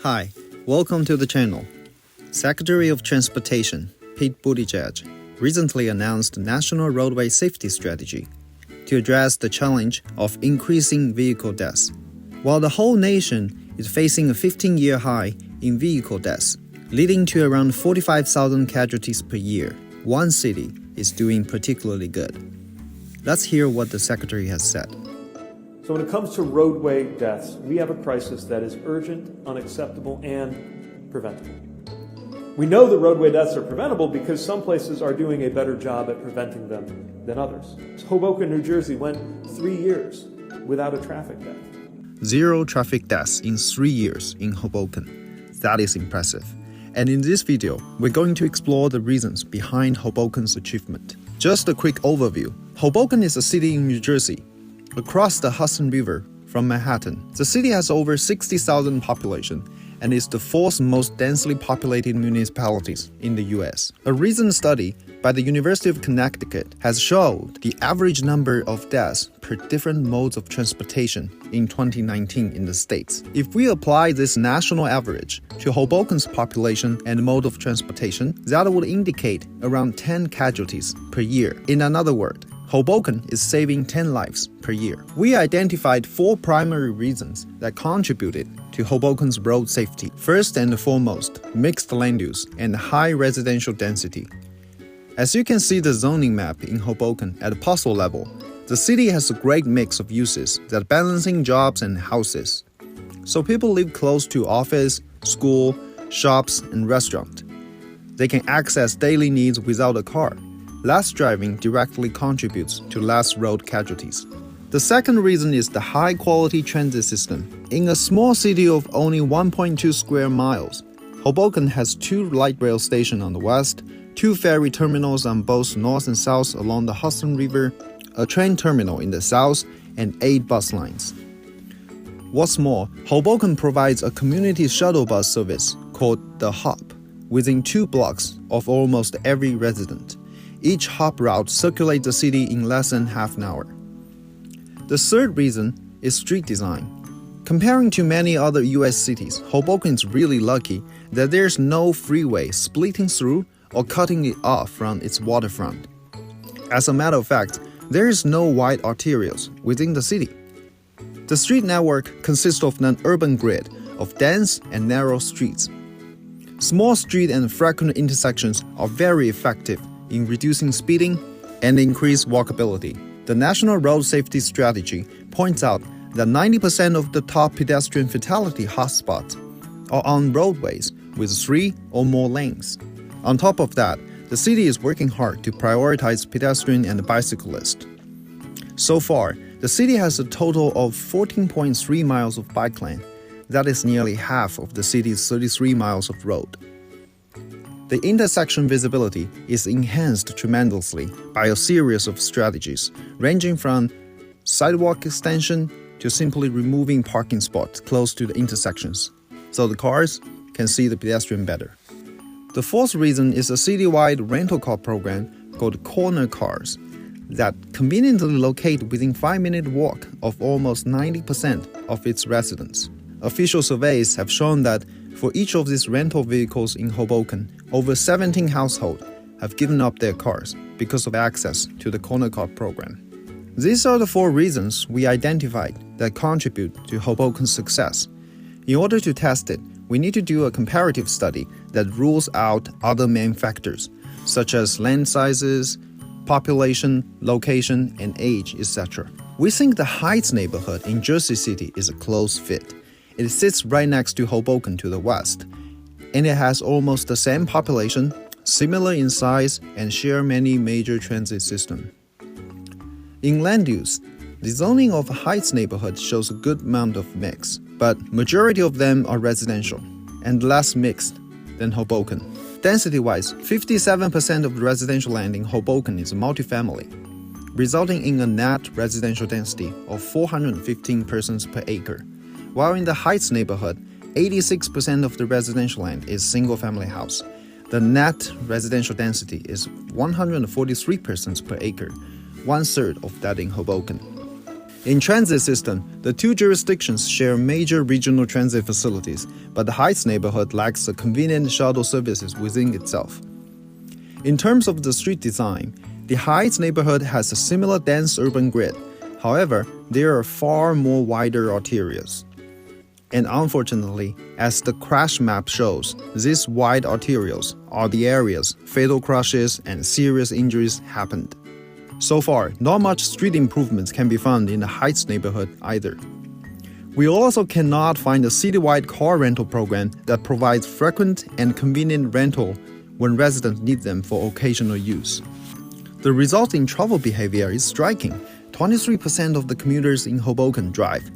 Hi, welcome to the channel. Secretary of Transportation, Pete Buttigieg, recently announced a national roadway safety strategy to address the challenge of increasing vehicle deaths. While the whole nation is facing a 15-year high in vehicle deaths, leading to around 45,000 casualties per year, one city is doing particularly good. Let's hear what the Secretary has said. So when it comes to roadway deaths, we have a crisis that is urgent, unacceptable, and preventable. We know that roadway deaths are preventable because some places are doing a better job at preventing them than others. Hoboken, New Jersey went 3 years without a traffic death. 0 traffic deaths in 3 years in Hoboken. That is impressive. And in this video, we're going to explore the reasons behind Hoboken's achievement. Just a quick overview. Hoboken is a city in New Jersey, across the Hudson River from Manhattan. The city has over 60,000 population and is the 4th most densely populated municipalities in the US. A recent study by the University of Connecticut has showed the average number of deaths per different modes of transportation in 2019 in the States. If we apply this national average to Hoboken's population and mode of transportation, that would indicate around 10 casualties per year. In another word, Hoboken is saving 10 lives per year. We identified 4 primary reasons that contributed to Hoboken's road safety. First and foremost, mixed land use and high residential density. As you can see the zoning map in Hoboken at a parcel level, the city has a great mix of uses that balancing jobs and houses. So people live close to office, school, shops, and restaurant. They can access daily needs without a car. Less driving directly contributes to less road casualties. The second reason is the high-quality transit system. In a small city of only 1.2 square miles, Hoboken has 2 light rail stations on the west, 2 ferry terminals on both north and south along the Hudson River, a train terminal in the south, and 8 bus lines. What's more, Hoboken provides a community shuttle bus service called the Hop within 2 blocks of almost every resident. Each hop route circulates the city in less than half an hour. The third reason is street design. Comparing to many other US cities, Hoboken is really lucky that there's no freeway splitting through or cutting it off from its waterfront. As a matter of fact, there is no wide arterials within the city. The street network consists of an urban grid of dense and narrow streets. Small street and frequent intersections are very effective in reducing speeding and increase walkability. The National Road Safety Strategy points out that 90% of the top pedestrian fatality hotspots are on roadways with 3 or more lanes. On top of that, the city is working hard to prioritize pedestrian and bicyclists. So far, the city has a total of 14.3 miles of bike lane. That is nearly half of the city's 33 miles of road. The intersection visibility is enhanced tremendously by a series of strategies, ranging from sidewalk extension to simply removing parking spots close to the intersections, so the cars can see the pedestrian better. The fourth reason is a citywide rental car program called Corner Cars that conveniently locate within 5-minute walk of almost 90% of its residents. Official surveys have shown that for each of these rental vehicles in Hoboken, over 17 households have given up their cars because of access to the Corner Car program. These are the 4 reasons we identified that contribute to Hoboken's success. In order to test it, we need to do a comparative study that rules out other main factors, such as land sizes, population, location, and age, etc. We think the Heights neighborhood in Jersey City is a close fit. It sits right next to Hoboken to the west, and it has almost the same population, similar in size, and share many major transit systems. In land use, the zoning of Heights neighborhood shows a good amount of mix, but majority of them are residential and less mixed than Hoboken. Density-wise, 57% of the residential land in Hoboken is multifamily, resulting in a net residential density of 415 persons per acre. While in the Heights neighborhood, 86% of the residential land is single-family house. The net residential density is 143 persons per acre, 1/3 of that in Hoboken. In transit system, the two jurisdictions share major regional transit facilities, but the Heights neighborhood lacks the convenient shuttle services within itself. In terms of the street design, the Heights neighborhood has a similar dense urban grid. However, there are far more wider arterials. And unfortunately, as the crash map shows, these wide arterials are the areas fatal crashes and serious injuries happened. So far, not much street improvements can be found in the Heights neighborhood either. We also cannot find a citywide car rental program that provides frequent and convenient rental when residents need them for occasional use. The resulting travel behavior is striking. 23% of the commuters in Hoboken drive,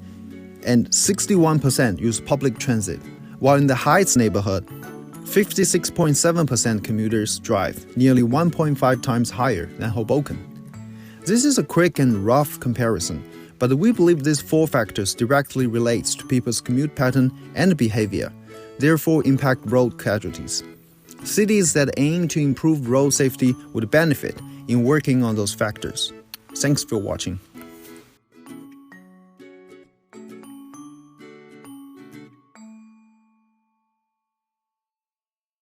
and 61% use public transit, while in the Heights neighborhood, 56.7% commuters drive, nearly 1.5 times higher than Hoboken. This is a quick and rough comparison, but we believe these four factors directly relate to people's commute pattern and behavior, therefore impact road casualties. Cities that aim to improve road safety would benefit in working on those factors. Thanks for watching.